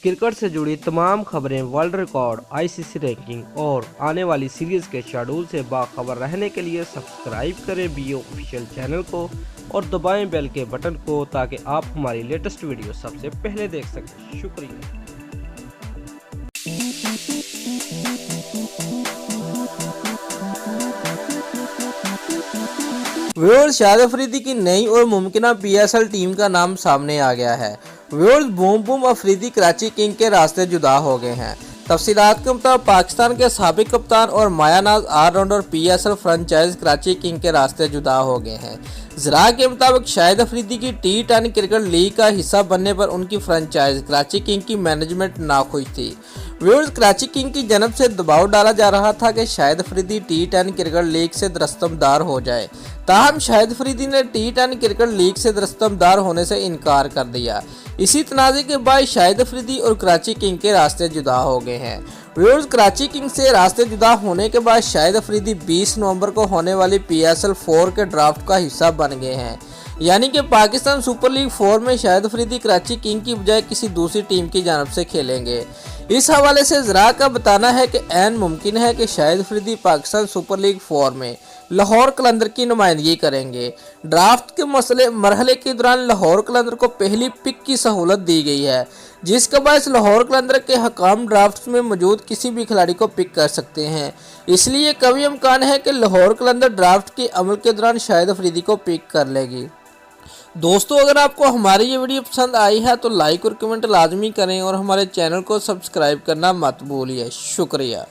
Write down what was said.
Cricket से जुड़ी तमाम खबरें, वर्ल्ड रिकॉर्ड, आईसीसी रैंकिंग और आने वाली सीरीज के शेड्यूल से बाखबर रहने के लिए सब्सक्राइब करें बीओ ऑफिशियल चैनल को और दबाएं बेल के बटन को ताकि आप हमारी लेटेस्ट वीडियो सबसे पहले देख सकें। शुक्रिया। व्यूअर्स, शाहिद अफरीदी की नई और मुमकिन पीएसएल टीम का नाम सामने आ गया है। Viewers, boom boom Afridi Karachi Kings के रास्ते जुदा हो गए हैं। तफसीलात के मुताबिक पाकिस्तान के साबिक कप्तान और मायानाज all-rounder PSL franchise Karachi Kings के रास्ते जुदा हो गए हैं। जरा के मुताबिक शाहिद अफरीदी की T10 क्रिकेट लीग का हिस्सा बनने पर उनकी फ्रेंचाइज कराची किंग की मैनेजमेंट नाखुश थी। व्यूअर्स, कराची किंग की जानब से दबाव डाला जा रहा था कि Shahid Afridi T10 cricket league से दस्तमदार हो जाए। ताहम शाहिद अफरीदी ने T10 क्रिकेट लीग से दस्तमदार होने से इनकार कर दिया। इसी तनाज़े के बाद शाहिद अफरीदी और कराची किंग के रास्ते जुदा हो गए हैं। व्यूअर्स, कराची किंग से रास्ते जुदा होने के बाद शाहिद अफरीदी 20 नवंबर को होने वाली PSL 4 के ड्राफ्ट का हिस्सा बन गए हैं। यानी कि पाकिस्तान सुपर लीग 4 में शाहिद अफरीदी कराची किंग की बजाय किसी दूसरी टीम की जानब से खेलेंगे। इस हवाले से जरा का बताना है कि ऐन मुमकिन है कि शाहिद अफरीदी पाकिस्तान सुपर लीग 4 में लाहौर कलंदर की नुमाइंदगी करेंगे। ड्राफ्ट के मरहले के दौरान लाहौर कलंदर को पहली पिक की सहूलत दी गई है, जिसके बायस लाहौर कलंदर के हकाम ड्राफ्ट में मौजूद किसी भी खिलाड़ी को पिक कर सकते हैं। इसलिए कभी इम्कान है कि लाहौर कलंदर ड्राफ्ट के अमल के दौरान शाहिद अफरीदी को पिक कर लेगी। दोस्तों, अगर आपको हमारी ये वीडियो पसंद आई है तो लाइक और कमेंट लाजमी करें और हमारे चैनल को सब्सक्राइब करना मत भूलिए। शुक्रिया।